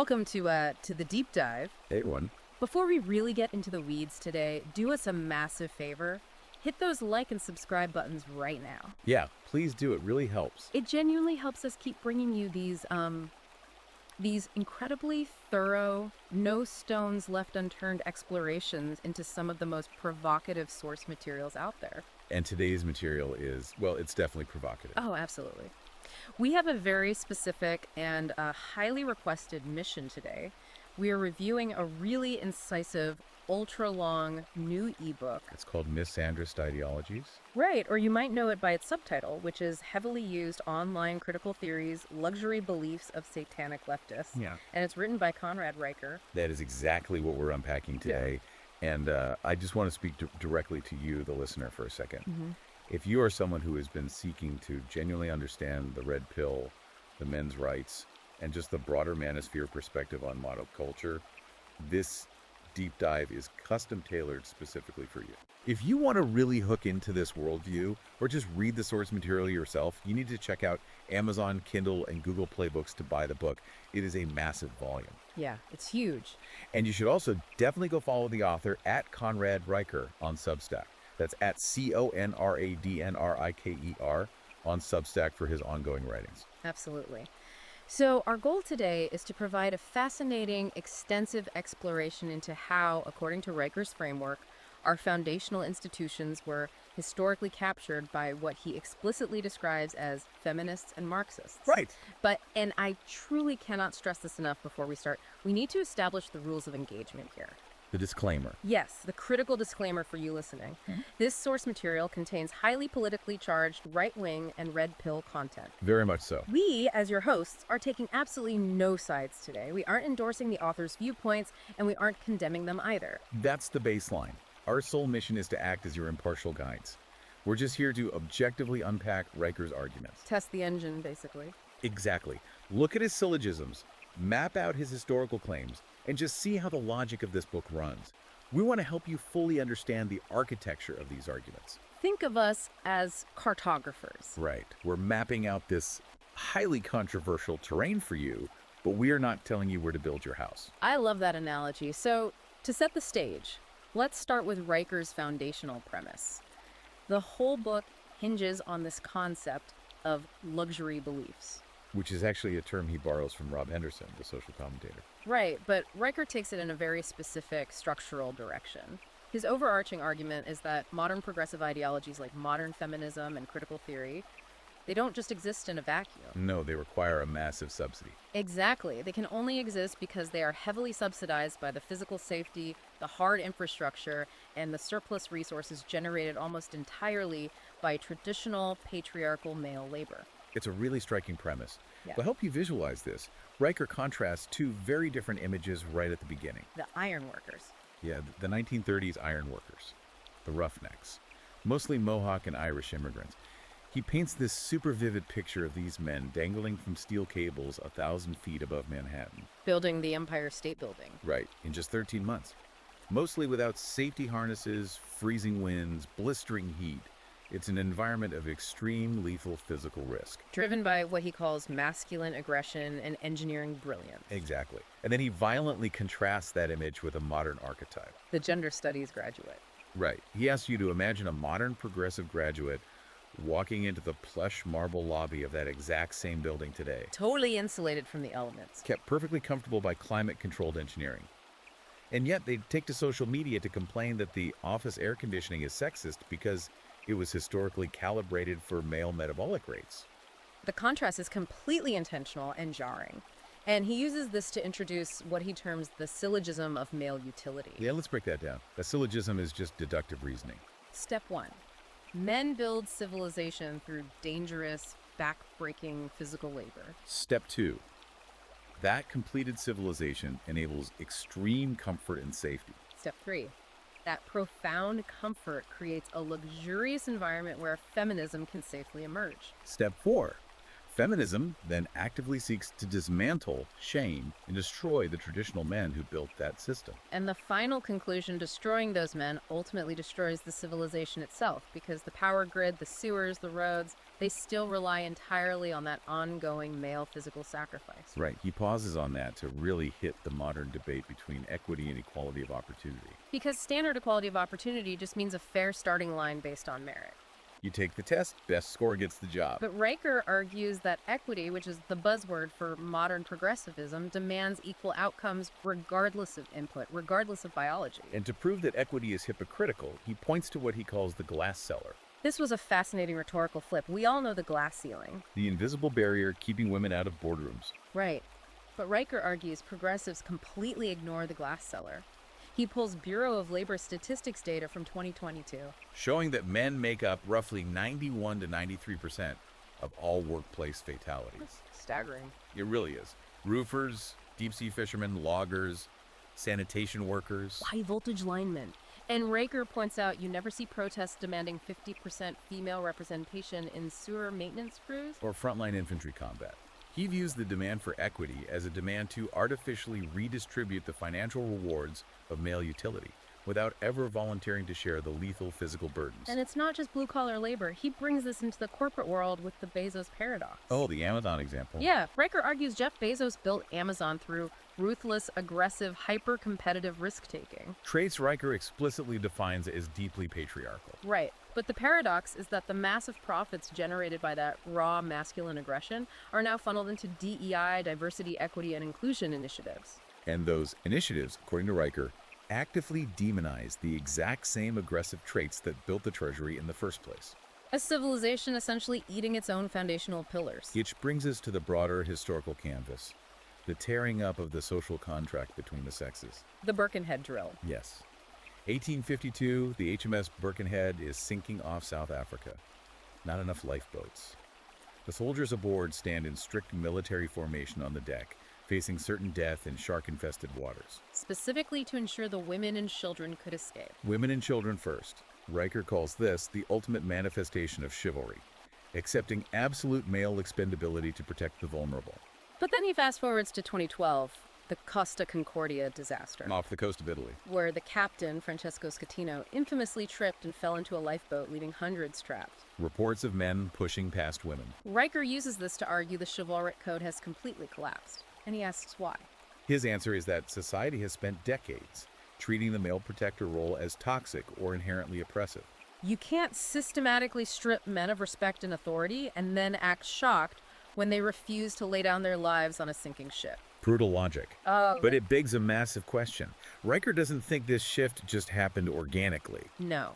Welcome to the deep dive. Hey, one. Before we really get into the weeds today, do us a massive favor. Hit those like and subscribe buttons right now. Yeah, please do. It really helps. It genuinely helps us keep bringing you these incredibly thorough, no stones left unturned explorations into some of the most provocative source materials out there. And today's material is, well, it's definitely provocative. Oh, absolutely. We have a very specific and highly requested mission today. We are reviewing a really incisive, ultra-long new ebook. It's called Misandrist Ideologies. Right, or you might know it by its subtitle, which is Heavily Used Online Critical Theories, Luxury Beliefs of Satanic Leftists. Yeah. And it's written by Conrad Riker. That is exactly what we're unpacking today. Yeah. And I just want to speak directly to you, the listener, for a second. Mm-hmm. If you are someone who has been seeking to genuinely understand the red pill, the men's rights, and just the broader manosphere perspective on modern culture, this deep dive is custom tailored specifically for you. If you want to really hook into this worldview or just read the source material yourself, you need to check out Amazon, Kindle, and Google Play Books to buy the book. It is a massive volume. Yeah, it's huge. And you should also definitely go follow the author at Conrad Riker on Substack. That's at CONRADNRIKER on Substack for his ongoing writings. Absolutely. So our goal today is to provide a fascinating, extensive exploration into how, according to Riker's framework, our foundational institutions were historically captured by what he explicitly describes as feminists and Marxists. Right. And I truly cannot stress this enough before we start, we need to establish the rules of engagement here. The disclaimer. Yes, the critical disclaimer for you listening. Mm-hmm. This source material contains highly politically charged right-wing and red pill content. Very much so. We, as your hosts, are taking absolutely no sides today. We aren't endorsing the author's viewpoints, and we aren't condemning them either. That's the baseline. Our sole mission is to act as your impartial guides. We're just here to objectively unpack Riker's arguments. Test the engine, basically. Exactly. Look at his syllogisms, map out his historical claims, and just see how the logic of this book runs. We want to help you fully understand the architecture of these arguments. Think of us as cartographers. Right. We're mapping out this highly controversial terrain for you, but we are not telling you where to build your house. I love that analogy. So, to set the stage, let's start with Riker's foundational premise. The whole book hinges on this concept of luxury beliefs. Which is actually a term he borrows from Rob Henderson, the social commentator. Right, but Riker takes it in a very specific structural direction. His overarching argument is that modern progressive ideologies like modern feminism and critical theory, they don't just exist in a vacuum. No, they require a massive subsidy. Exactly. They can only exist because they are heavily subsidized by the physical safety, the hard infrastructure, and the surplus resources generated almost entirely by traditional patriarchal male labor. It's a really striking premise. Yeah. To help you visualize this, Riker contrasts two very different images right at the beginning. The ironworkers. Yeah, the 1930s ironworkers, the roughnecks, mostly Mohawk and Irish immigrants. He paints this super vivid picture of these men dangling from steel cables 1,000 feet above Manhattan. Building the Empire State Building. Right, in just 13 months. Mostly without safety harnesses, freezing winds, blistering heat. It's an environment of extreme lethal physical risk. Driven by what he calls masculine aggression and engineering brilliance. Exactly. And then he violently contrasts that image with a modern archetype. The gender studies graduate. Right. He asks you to imagine a modern progressive graduate walking into the plush marble lobby of that exact same building today. Totally insulated from the elements. Kept perfectly comfortable by climate-controlled engineering. And yet they take to social media to complain that the office air conditioning is sexist because it was historically calibrated for male metabolic rates. The contrast is completely intentional and jarring. And he uses this to introduce what he terms the syllogism of male utility. Yeah, let's break that down. A syllogism is just deductive reasoning. Step 1. Men build civilization through dangerous, back-breaking physical labor. Step 2. That completed civilization enables extreme comfort and safety. Step 3. That profound comfort creates a luxurious environment where feminism can safely emerge. Step 4. Feminism then actively seeks to dismantle, shame, and destroy the traditional men who built that system. And the final conclusion, destroying those men, ultimately destroys the civilization itself, because the power grid, the sewers, the roads, they still rely entirely on that ongoing male physical sacrifice. Right, he pauses on that to really hit the modern debate between equity and equality of opportunity. Because standard equality of opportunity just means a fair starting line based on merit. You take the test, best score gets the job. But Riker argues that equity, which is the buzzword for modern progressivism, demands equal outcomes regardless of input, regardless of biology. And to prove that equity is hypocritical, he points to what he calls the glass cellar, This was a fascinating rhetorical flip. We all know the glass ceiling. the invisible barrier keeping women out of boardrooms. Right. But Riker argues progressives completely ignore the glass cellar. He pulls Bureau of Labor Statistics data from 2022. Showing that men make up roughly 91 to 93% of all workplace fatalities. Staggering. It really is. Roofers, deep-sea fishermen, loggers, sanitation workers. High voltage linemen. And Riker points out you never see protests demanding 50% female representation in sewer maintenance crews. Or frontline infantry combat. He views the demand for equity as a demand to artificially redistribute the financial rewards of male utility without ever volunteering to share the lethal physical burdens. And it's not just blue-collar labor. He brings this into the corporate world with the Bezos paradox. Oh, the Amazon example. Yeah, Riker argues Jeff Bezos built Amazon through ruthless, aggressive, hyper-competitive risk-taking. Traits Riker explicitly defines as deeply patriarchal. Right. But the paradox is that the massive profits generated by that raw masculine aggression are now funneled into DEI, diversity, equity, and inclusion initiatives. And those initiatives, according to Riker, actively demonize the exact same aggressive traits that built the Treasury in the first place. A civilization essentially eating its own foundational pillars. Which brings us to the broader historical canvas, the tearing up of the social contract between the sexes. The Birkenhead drill. Yes. 1852, the HMS Birkenhead is sinking off South Africa. Not enough lifeboats. The soldiers aboard stand in strict military formation on the deck, facing certain death in shark-infested waters. Specifically to ensure the women and children could escape. Women and children first. Riker calls this the ultimate manifestation of chivalry, accepting absolute male expendability to protect the vulnerable. But then he fast forwards to 2012, the Costa Concordia disaster, Off the coast of Italy. where the captain, Francesco Scatino, infamously tripped and fell into a lifeboat, leaving hundreds trapped. Reports of men pushing past women. Riker uses this to argue the chivalric code has completely collapsed, and he asks why. His answer is that society has spent decades treating the male protector role as toxic or inherently oppressive. You can't systematically strip men of respect and authority and then act shocked when they refuse to lay down their lives on a sinking ship. Brutal logic. Oh, But it begs a massive question. Riker doesn't think this shift just happened organically. no.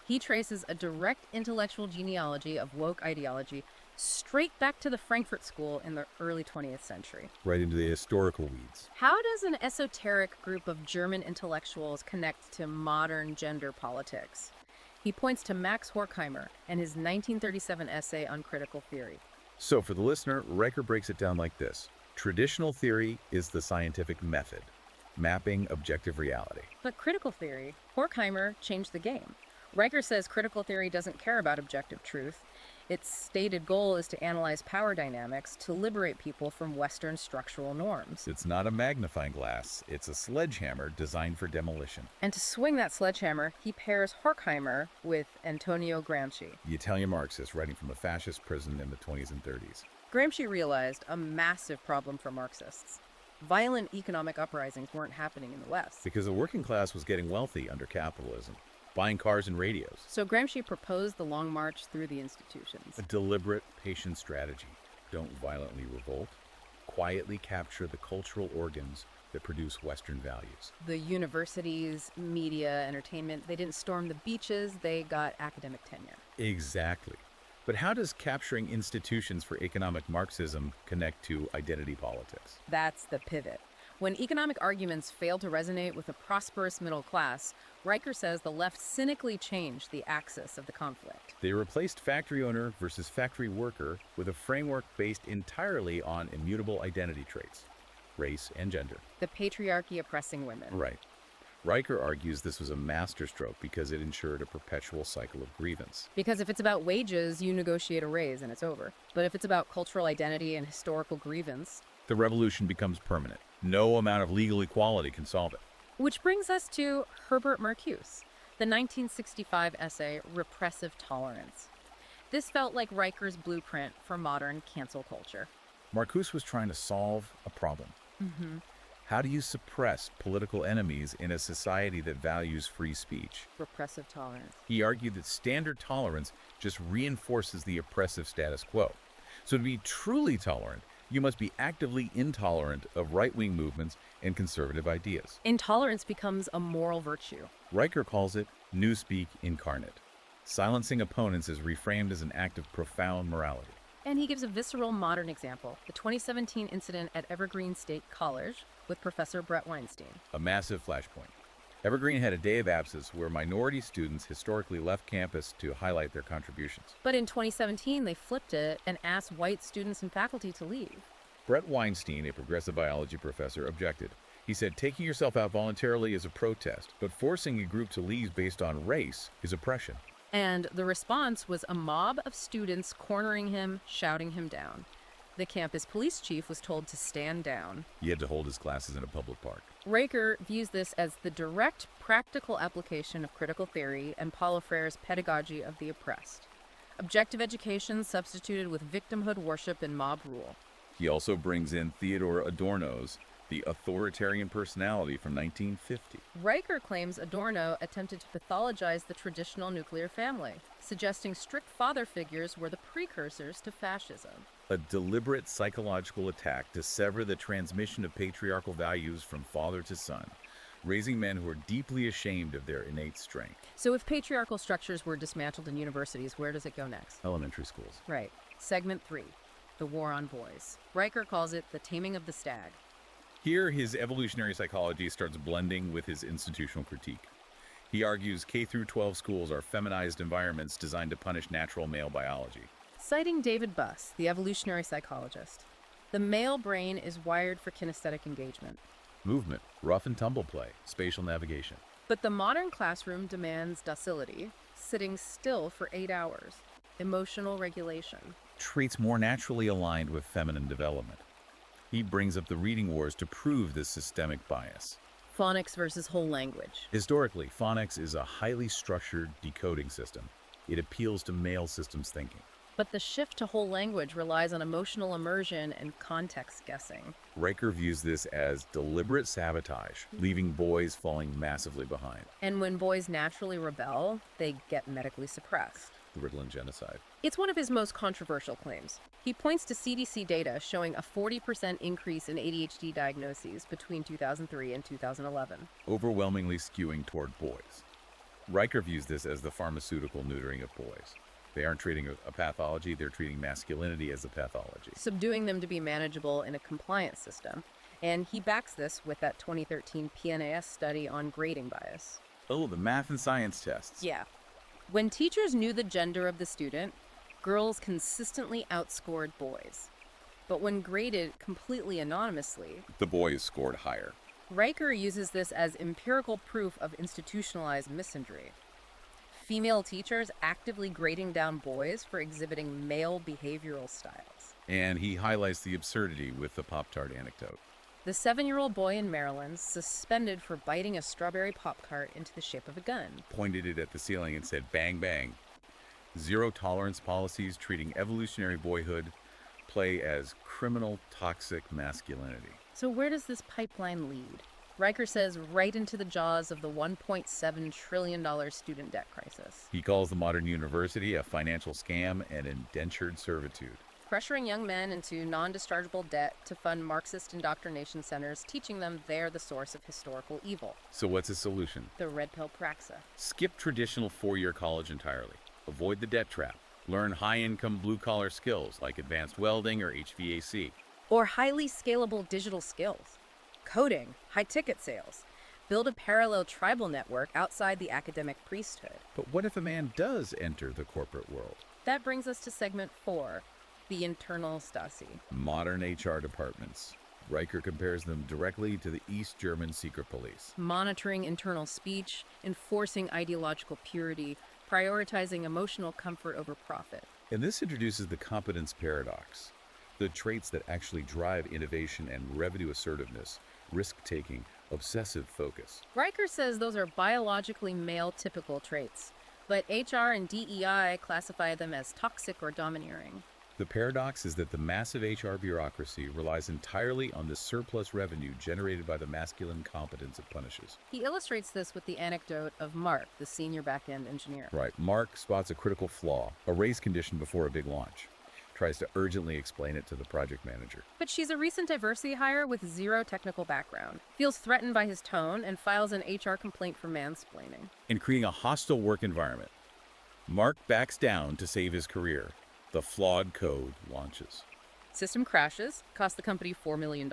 He traces a direct intellectual genealogy of woke ideology straight back to the Frankfurt School in the early 20th century. Right into the historical weeds. How does an esoteric group of German intellectuals connect to modern gender politics? He points to Max Horkheimer and his 1937 essay on critical theory. So for the listener, Riker breaks it down like this. Traditional theory is the scientific method, mapping objective reality. But critical theory, Horkheimer changed the game. Riker says critical theory doesn't care about objective truth. Its stated goal is to analyze power dynamics to liberate people from Western structural norms. It's not a magnifying glass, it's a sledgehammer designed for demolition. And to swing that sledgehammer, he pairs Horkheimer with Antonio Gramsci. The Italian Marxist writing from a fascist prison in the 20s and 30s. Gramsci realized a massive problem for Marxists. Violent economic uprisings weren't happening in the West. Because the working class was getting wealthy under capitalism, buying cars and radios. So Gramsci proposed the Long March through the institutions. A deliberate, patient strategy. Don't violently revolt. Quietly capture the cultural organs that produce Western values. The universities, media, entertainment, they didn't storm the beaches, they got academic tenure. Exactly. But how does capturing institutions for economic Marxism connect to identity politics? That's the pivot. When economic arguments fail to resonate with a prosperous middle class, Riker says the left cynically changed the axis of the conflict. They replaced factory owner versus factory worker with a framework based entirely on immutable identity traits, race and gender. The patriarchy oppressing women. Right. Riker argues this was a masterstroke because it ensured a perpetual cycle of grievance. Because if it's about wages, you negotiate a raise and it's over. But if it's about cultural identity and historical grievance... The revolution becomes permanent. No amount of legal equality can solve it. Which brings us to Herbert Marcuse, the 1965 essay, Repressive Tolerance. This felt like Riker's blueprint for modern cancel culture. Marcuse was trying to solve a problem. How do you suppress political enemies in a society that values free speech? Repressive tolerance. He argued that standard tolerance just reinforces the oppressive status quo. So to be truly tolerant, you must be actively intolerant of right-wing movements and conservative ideas. Intolerance becomes a moral virtue. Riker calls it newspeak incarnate. Silencing opponents is reframed as an act of profound morality. And he gives a visceral modern example, the 2017 incident at Evergreen State College with Professor Brett Weinstein. A massive flashpoint. Evergreen had a day of absence where minority students historically left campus to highlight their contributions. But in 2017, they flipped it and asked white students and faculty to leave. Brett Weinstein, a progressive biology professor, objected. He said taking yourself out voluntarily is a protest, but forcing a group to leave based on race is oppression. And the response was a mob of students cornering him, shouting him down. The campus police chief was told to stand down. He had to hold his classes in a public park. Riker views this as the direct, practical application of critical theory and Paulo Freire's pedagogy of the oppressed. Objective education substituted with victimhood worship and mob rule. He also brings in Theodor Adorno's The Authoritarian Personality from 1950. Riker claims Adorno attempted to pathologize the traditional nuclear family, suggesting strict father figures were the precursors to fascism. A deliberate psychological attack to sever the transmission of patriarchal values from father to son, raising men who are deeply ashamed of their innate strength. So if patriarchal structures were dismantled in universities, where does it go next? Elementary schools. Right. Segment 3, the war on boys. Riker calls it the taming of the stag. Here, his evolutionary psychology starts blending with his institutional critique. He argues K-12 schools are feminized environments designed to punish natural male biology. Citing David Buss, the evolutionary psychologist, the male brain is wired for kinesthetic engagement. Movement, rough and tumble play, spatial navigation. But the modern classroom demands docility, sitting still for 8 hours, emotional regulation. Traits more naturally aligned with feminine development. He brings up the reading wars to prove this systemic bias. Phonics versus whole language. Historically, phonics is a highly structured decoding system. It appeals to male systems thinking. But the shift to whole language relies on emotional immersion and context guessing. Riker views this as deliberate sabotage, leaving boys falling massively behind. And when boys naturally rebel, they get medically suppressed. The Ritalin genocide. It's one of his most controversial claims. He points to CDC data showing a 40% increase in ADHD diagnoses between 2003 and 2011. Overwhelmingly skewing toward boys. Riker views this as the pharmaceutical neutering of boys. They aren't treating a pathology, they're treating masculinity as a pathology. Subduing them to be manageable in a compliance system. And he backs this with that 2013 PNAS study on grading bias. Oh, the math and science tests. Yeah. When teachers knew the gender of the student, girls consistently outscored boys. But when graded completely anonymously, the boys scored higher. Riker uses this as empirical proof of institutionalized misandry. Female teachers actively grading down boys for exhibiting male behavioral styles. And he highlights the absurdity with the Pop-Tart anecdote. The 7-year-old boy in Maryland suspended for biting a strawberry Pop-Tart into the shape of a gun. Pointed it at the ceiling and said, bang, bang. Zero tolerance policies treating evolutionary boyhood play as criminal, toxic masculinity. So where does this pipeline lead? Riker says right into the jaws of the $1.7 trillion student debt crisis. He calls the modern university a financial scam and indentured servitude. Pressuring young men into non-dischargeable debt to fund Marxist indoctrination centers, teaching them they're the source of historical evil. So what's his solution? The red pill praxa. Skip traditional four-year college entirely. Avoid the debt trap. Learn high-income blue-collar skills like advanced welding or HVAC. Or highly scalable digital skills. Coding, high-ticket sales. Build a parallel tribal network outside the academic priesthood. But what if a man does enter the corporate world? That brings us to segment 4, the internal Stasi. Modern HR departments. Riker compares them directly to the East German secret police. Monitoring internal speech, enforcing ideological purity, prioritizing emotional comfort over profit. And this introduces the competence paradox, the traits that actually drive innovation and revenue assertiveness, risk-taking, obsessive focus. Riker says those are biologically male-typical traits, but HR and DEI classify them as toxic or domineering. The paradox is that the massive HR bureaucracy relies entirely on the surplus revenue generated by the masculine competence it punishes. He illustrates this with the anecdote of Mark, the senior back-end engineer. Right, Mark spots a critical flaw, a race condition before a big launch. Tries to urgently explain it to the project manager. But she's a recent diversity hire with zero technical background, feels threatened by his tone, and files an HR complaint for mansplaining. In creating a hostile work environment, Mark backs down to save his career. The flawed code launches. System crashes, cost the company $4 million,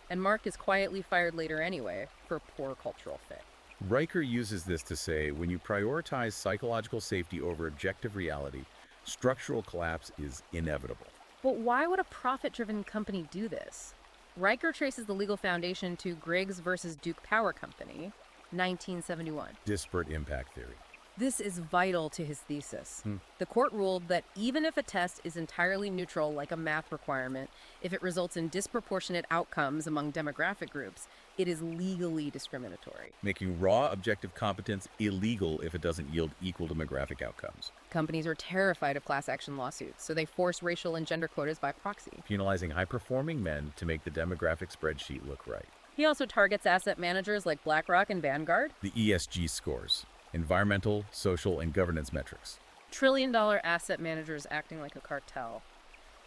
and Mark is quietly fired later anyway for poor cultural fit. Riker uses this to say, when you prioritize psychological safety over objective reality, structural collapse is inevitable. But why would a profit-driven company do this? Riker traces the legal foundation to Griggs versus Duke Power Company, 1971. Disparate impact theory. This is vital to his thesis. The court ruled that even if a test is entirely neutral, like a math requirement, if it results in disproportionate outcomes among demographic groups, it is legally discriminatory. Making raw objective competence illegal if it doesn't yield equal demographic outcomes. Companies are terrified of class action lawsuits, so they force racial and gender quotas by proxy. Penalizing high-performing men to make the demographic spreadsheet look right. He also targets asset managers like BlackRock and Vanguard. The ESG scores. Environmental, social, and governance metrics. Trillion-dollar asset managers acting like a cartel.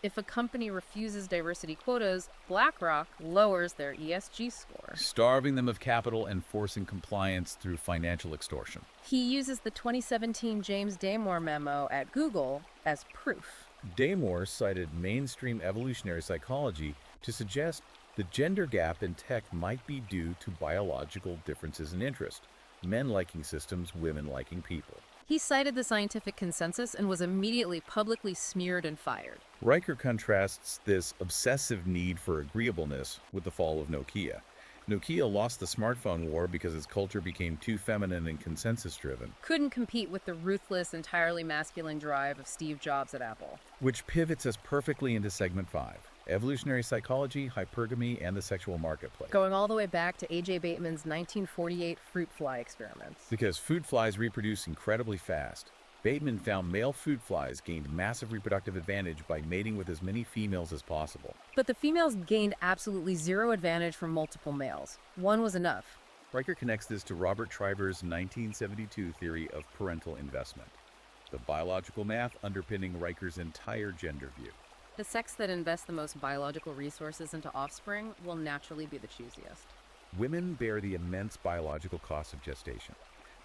If a company refuses diversity quotas, BlackRock lowers their ESG score. Starving them of capital and forcing compliance through financial extortion. He uses the 2017 James Damore memo at Google as proof. Damore cited mainstream evolutionary psychology to suggest the gender gap in tech might be due to biological differences in interest. Men liking systems, women liking people. He cited the scientific consensus and was immediately publicly smeared and fired. Riker contrasts this obsessive need for agreeableness with the fall of Nokia. Nokia lost the smartphone war because its culture became too feminine and consensus-driven. Couldn't compete with the ruthless, entirely masculine drive of Steve Jobs at Apple. Which pivots us perfectly into segment 5. Evolutionary psychology, hypergamy, and the sexual marketplace. Going all the way back to A.J. Bateman's 1948 fruit fly experiments. Because fruit flies reproduce incredibly fast, Bateman found male fruit flies gained massive reproductive advantage by mating with as many females as possible. But the females gained absolutely zero advantage from multiple males. One was enough. Riker connects this to Robert Schreiber's 1972 theory of parental investment, the biological math underpinning Riker's entire gender view. The sex that invests the most biological resources into offspring will naturally be the choosiest. Women bear the immense biological cost of gestation.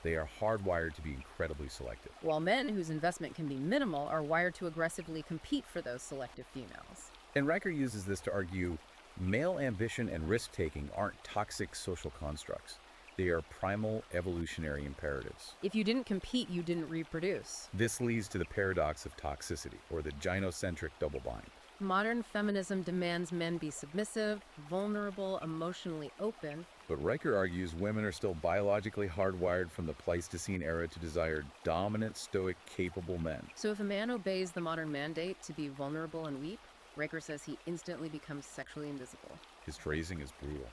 They are hardwired to be incredibly selective. While men, whose investment can be minimal, are wired to aggressively compete for those selective females. And Riker uses this to argue male ambition and risk-taking aren't toxic social constructs. They are primal evolutionary imperatives. If you didn't compete, you didn't reproduce. This leads to the paradox of toxicity, or the gynocentric double bind. Modern feminism demands men be submissive, vulnerable, emotionally open. But Riker argues women are still biologically hardwired from the Pleistocene era to desire dominant, stoic, capable men. So if a man obeys the modern mandate to be vulnerable and weak, Riker says he instantly becomes sexually invisible. His phrasing is brutal.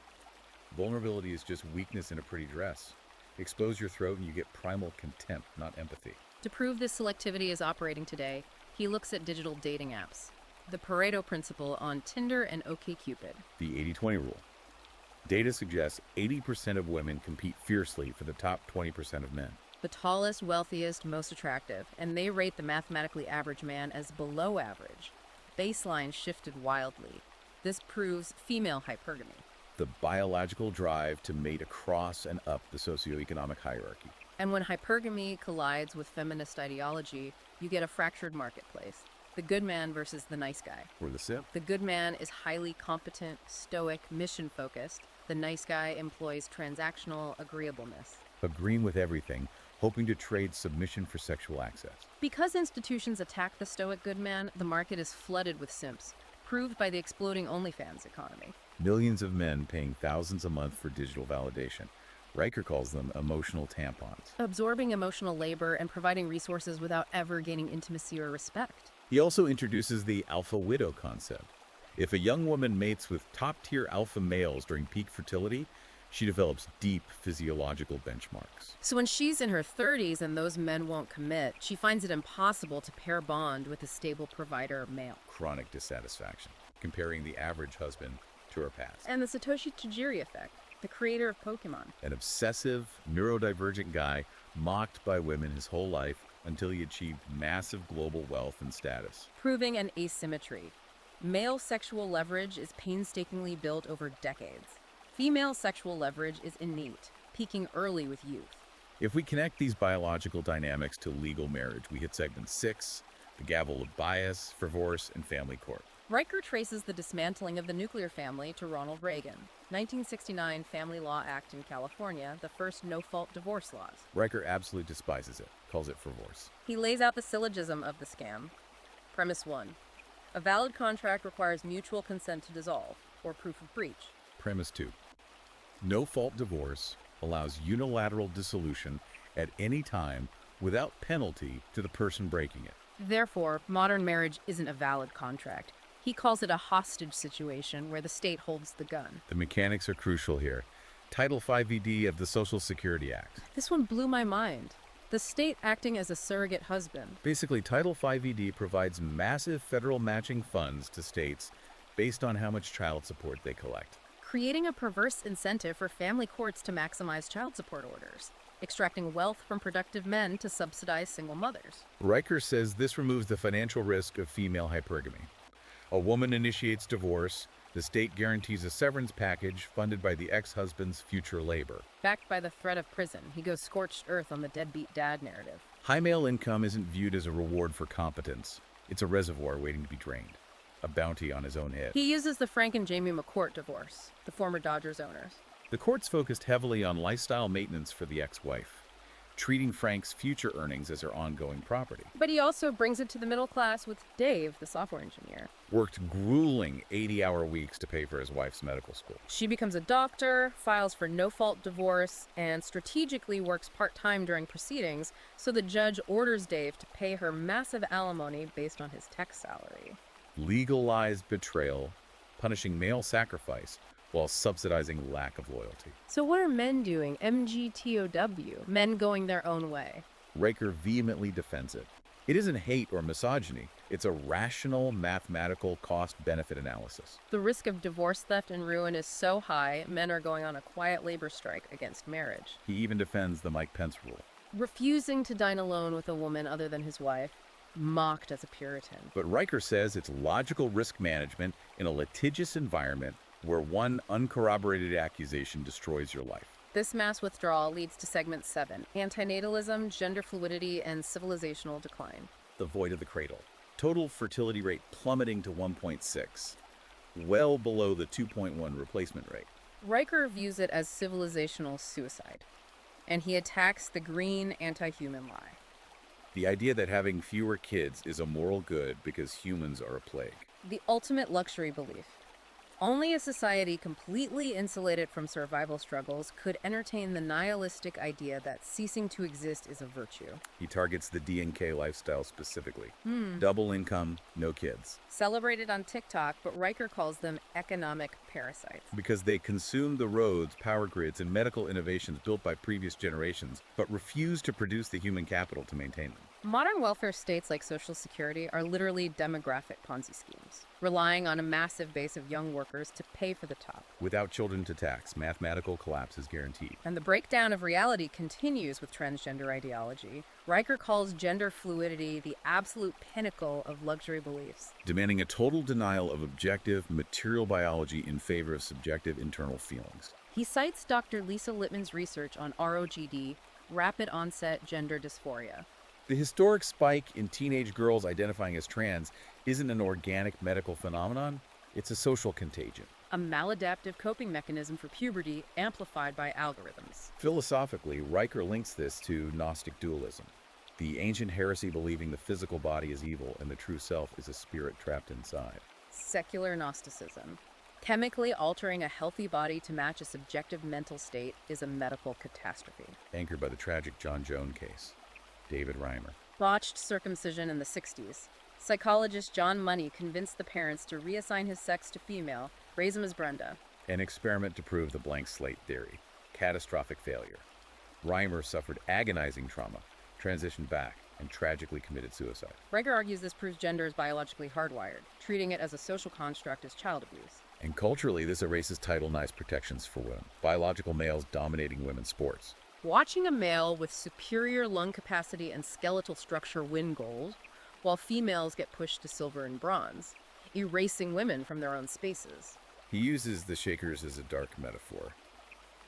Vulnerability is just weakness in a pretty dress. Expose your throat and you get primal contempt, not empathy. To prove this selectivity is operating today, he looks at digital dating apps. The Pareto principle on Tinder and OkCupid. The 80-20 rule. Data suggests 80% of women compete fiercely for the top 20% of men. The tallest, wealthiest, most attractive, and they rate the mathematically average man as below average. Baseline shifted wildly. This proves female hypergamy. The biological drive to mate across and up the socioeconomic hierarchy. And when hypergamy collides with feminist ideology, you get a fractured marketplace. The good man versus the nice guy. Or the simp. The good man is highly competent, stoic, mission-focused. The nice guy employs transactional agreeableness. Agreeing with everything, hoping to trade submission for sexual access. Because institutions attack the stoic good man, the market is flooded with simps, proved by the exploding OnlyFans economy. Millions of men paying thousands a month for digital validation. Riker calls them emotional tampons. Absorbing emotional labor and providing resources without ever gaining intimacy or respect. He also introduces the alpha widow concept. If a young woman mates with top-tier alpha males during peak fertility, she develops deep physiological benchmarks. So when she's in her 30s and those men won't commit, she finds it impossible to pair bond with a stable provider male. Chronic dissatisfaction, comparing the average husband to her past. And the Satoshi Tajiri effect, the creator of Pokemon. An obsessive, neurodivergent guy mocked by women his whole life until he achieved massive global wealth and status. Proving an asymmetry. Male sexual leverage is painstakingly built over decades. Female sexual leverage is innate, peaking early with youth. If we connect these biological dynamics to legal marriage, we hit segment 6, the gavel of bias, divorce, and family court. Riker traces the dismantling of the nuclear family to Ronald Reagan. 1969 Family Law Act in California, the first no-fault divorce laws. Riker absolutely despises it, calls it divorce. He lays out the syllogism of the scam. Premise 1. A valid contract requires mutual consent to dissolve, or proof of breach. Premise 2. No-fault divorce allows unilateral dissolution at any time without penalty to the person breaking it. Therefore, modern marriage isn't a valid contract. He calls it a hostage situation where the state holds the gun. The mechanics are crucial here. Title 5ED of the Social Security Act. This one blew my mind. The state acting as a surrogate husband. Basically, Title 5ED provides massive federal matching funds to states based on how much child support they collect. Creating a perverse incentive for family courts to maximize child support orders, extracting wealth from productive men to subsidize single mothers. Riker says this removes the financial risk of female hypergamy. A woman initiates divorce, the state guarantees a severance package funded by the ex-husband's future labor. Backed by the threat of prison, he goes scorched earth on the deadbeat dad narrative. High male income isn't viewed as a reward for competence. It's a reservoir waiting to be drained. A bounty on his own head. He uses the Frank and Jamie McCourt divorce, the former Dodgers owners. The courts focused heavily on lifestyle maintenance for the ex-wife, treating Frank's future earnings as her ongoing property. But he also brings it to the middle class with Dave, the software engineer. Worked grueling 80-hour weeks to pay for his wife's medical school. She becomes a doctor, files for no-fault divorce, and strategically works part-time during proceedings, so the judge orders Dave to pay her massive alimony based on his tech salary. Legalized betrayal, punishing male sacrifice while subsidizing lack of loyalty. So what are men doing? MGTOW, men going their own way. Riker vehemently defends it. It isn't hate or misogyny. It's a rational, mathematical cost-benefit analysis. The risk of divorce, theft, and ruin is so high, men are going on a quiet labor strike against marriage. He even defends the Mike Pence rule. Refusing to dine alone with a woman other than his wife, mocked as a Puritan. But Riker says it's logical risk management in a litigious environment where one uncorroborated accusation destroys your life. This mass withdrawal leads to segment 7, antinatalism, gender fluidity, and civilizational decline. The void of the cradle. Total fertility rate plummeting to 1.6, well below the 2.1 replacement rate. Riker views it as civilizational suicide, and he attacks the green anti-human lie. The idea that having fewer kids is a moral good because humans are a plague. The ultimate luxury belief. Only a society completely insulated from survival struggles could entertain the nihilistic idea that ceasing to exist is a virtue. He targets the D&K lifestyle specifically. Double income, no kids. Celebrated on TikTok, but Riker calls them economic parasites. Because they consume the roads, power grids, and medical innovations built by previous generations, but refuse to produce the human capital to maintain them. Modern welfare states like Social Security are literally demographic Ponzi schemes, relying on a massive base of young workers to pay for the top. Without children to tax, mathematical collapse is guaranteed. And the breakdown of reality continues with transgender ideology. Riker calls gender fluidity the absolute pinnacle of luxury beliefs, demanding a total denial of objective, material biology in favor of subjective internal feelings. He cites Dr. Lisa Littman's research on ROGD, rapid onset gender dysphoria. The historic spike in teenage girls identifying as trans isn't an organic medical phenomenon, it's a social contagion. A maladaptive coping mechanism for puberty amplified by algorithms. Philosophically, Riker links this to Gnostic dualism, the ancient heresy believing the physical body is evil and the true self is a spirit trapped inside. Secular Gnosticism. Chemically altering a healthy body to match a subjective mental state is a medical catastrophe. Anchored by the tragic John Jones case. David Reimer. Botched circumcision in the 60s. Psychologist John Money convinced the parents to reassign his sex to female, raise him as Brenda. An experiment to prove the blank slate theory. Catastrophic failure. Reimer suffered agonizing trauma, transitioned back, and tragically committed suicide. Riker argues this proves gender is biologically hardwired, treating it as a social construct as child abuse. And culturally, this erases Title IX's protections for women, biological males dominating women's sports. Watching a male with superior lung capacity and skeletal structure win gold, while females get pushed to silver and bronze, erasing women from their own spaces. He uses the Shakers as a dark metaphor,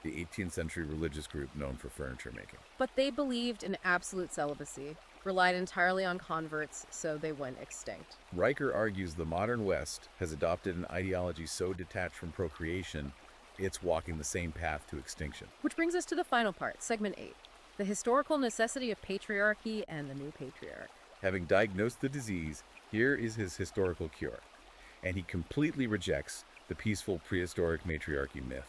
the 18th century religious group known for furniture making. But they believed in absolute celibacy, relied entirely on converts, so they went extinct. Riker argues the modern West has adopted an ideology so detached from procreation, it's walking the same path to extinction. Which brings us to the final part, segment 8, the historical necessity of patriarchy and the new patriarch. Having diagnosed the disease, here is his historical cure, and he completely rejects the peaceful prehistoric matriarchy myth.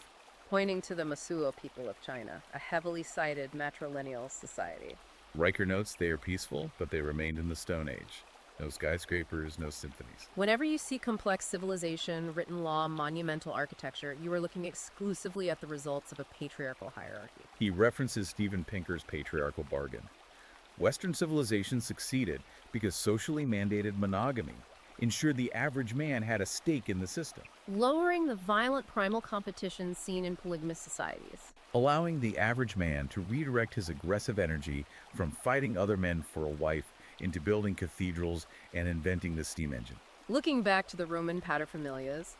Pointing to the Masuo people of China, a heavily cited matrilineal society. Riker notes they are peaceful, but they remained in the Stone Age. No skyscrapers, no symphonies. Whenever you see complex civilization, written law, monumental architecture, you are looking exclusively at the results of a patriarchal hierarchy. He references Steven Pinker's patriarchal bargain. Western civilization succeeded because socially mandated monogamy ensured the average man had a stake in the system, Lowering the violent primal competition seen in polygamous societies. allowing the average man to redirect his aggressive energy from fighting other men for a wife into building cathedrals and inventing the steam engine. Looking back to the Roman paterfamilias,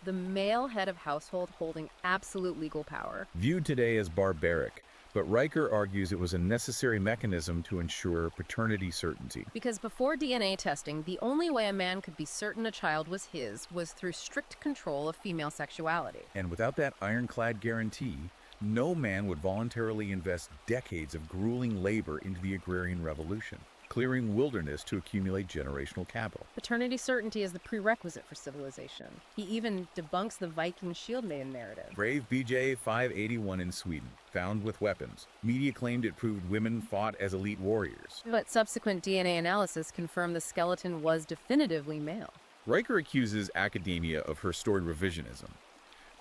the male head of household holding absolute legal power. Viewed today as barbaric, but Riker argues it was a necessary mechanism to ensure paternity certainty. Because before DNA testing, the only way a man could be certain a child was his was through strict control of female sexuality. And without that ironclad guarantee, no man would voluntarily invest decades of grueling labor into the agrarian revolution, clearing wilderness to accumulate generational capital. Paternity certainty is the prerequisite for civilization. He even debunks the Viking shield maiden narrative. Brave BJ 581 in Sweden, found with weapons. Media claimed it proved women fought as elite warriors. But subsequent DNA analysis confirmed the skeleton was definitively male. Riker accuses academia of her storied revisionism,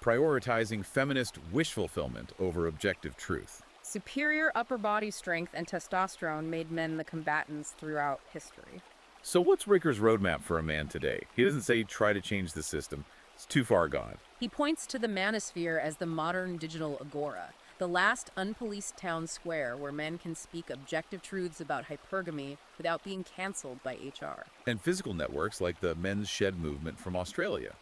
prioritizing feminist wish fulfillment over objective truth. Superior upper body strength and testosterone made men the combatants throughout history. So what's Riker's roadmap for a man today? He doesn't say try to change the system. It's too far gone. He points to the manosphere as the modern digital agora, the last unpoliced town square where men can speak objective truths about hypergamy without being canceled by HR. And physical networks like the men's shed movement from Australia.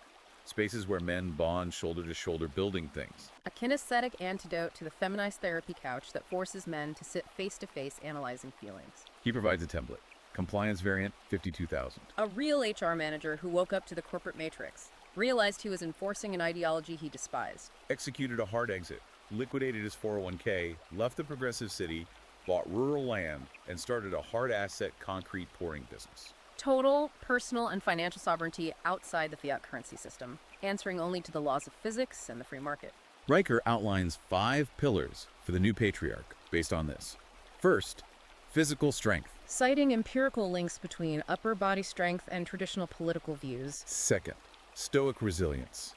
Spaces where men bond shoulder to shoulder building things. A kinesthetic antidote to the feminized therapy couch that forces men to sit face to face analyzing feelings. He provides a template. Compliance variant 52,000. A real HR manager who woke up to the corporate matrix, realized he was enforcing an ideology he despised. Executed a hard exit, liquidated his 401k, left the progressive city, bought rural land, and started a hard asset concrete pouring business. Total personal and financial sovereignty outside the fiat currency system, answering only to the laws of physics and the free market. Riker outlines 5 pillars for the new patriarch based on this. First, physical strength. Citing empirical links between upper body strength and traditional political views. Second, stoic resilience.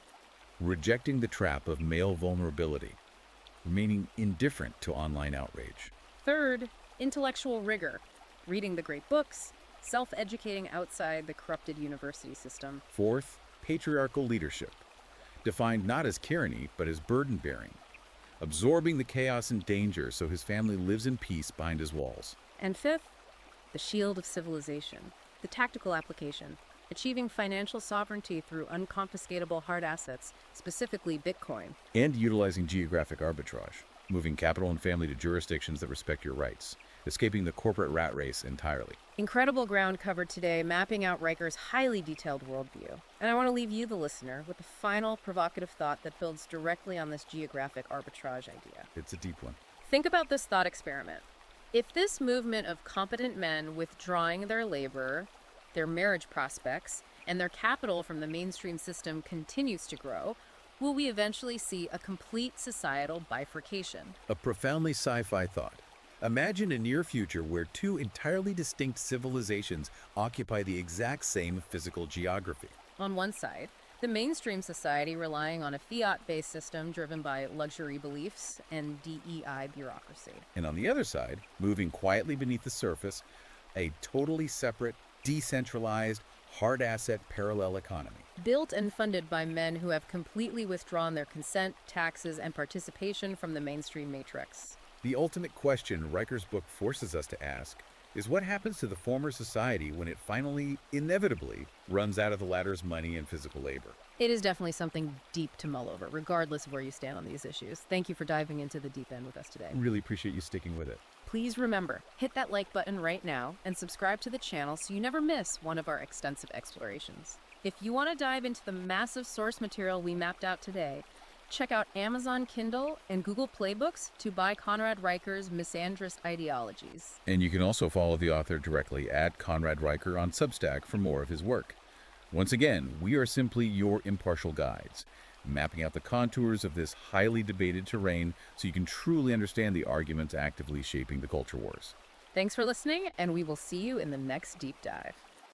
Rejecting the trap of male vulnerability, remaining indifferent to online outrage. Third, intellectual rigor. Reading the great books, self-educating outside the corrupted university system. Fourth, patriarchal leadership, defined not as tyranny, but as burden-bearing, absorbing the chaos and danger so his family lives in peace behind his walls. And fifth, the shield of civilization, the tactical application, achieving financial sovereignty through unconfiscatable hard assets, specifically Bitcoin. And utilizing geographic arbitrage, moving capital and family to jurisdictions that respect your rights, escaping the corporate rat race entirely. Incredible ground covered today, mapping out Riker's highly detailed worldview. And I want to leave you, the listener, with a final provocative thought that builds directly on this geographic arbitrage idea. It's a deep one. Think about this thought experiment. If this movement of competent men withdrawing their labor their marriage prospects, and their capital from the mainstream system continues to grow, will we eventually see a complete societal bifurcation? A profoundly sci-fi thought. Imagine a near future where two entirely distinct civilizations occupy the exact same physical geography. On one side, the mainstream society relying on a fiat-based system driven by luxury beliefs and DEI bureaucracy. And on the other side, moving quietly beneath the surface, a totally separate, decentralized, hard asset parallel economy. Built and funded by men who have completely withdrawn their consent, taxes, and participation from the mainstream matrix. The ultimate question Riker's book forces us to ask is what happens to the former society when it finally, inevitably, runs out of the latter's money and physical labor? It is definitely something deep to mull over, regardless of where you stand on these issues. Thank you for diving into the deep end with us today. Really appreciate you sticking with it. Please remember, hit that like button right now and subscribe to the channel so you never miss one of our extensive explorations. If you want to dive into the massive source material we mapped out today, check out Amazon Kindle and Google Playbooks to buy Conrad Riker's Misandrist Ideologies. And you can also follow the author directly at Conrad Riker on Substack for more of his work. Once again, we are simply your impartial guides, mapping out the contours of this highly debated terrain so you can truly understand the arguments actively shaping the culture wars. Thanks for listening, and we will see you in the next deep dive.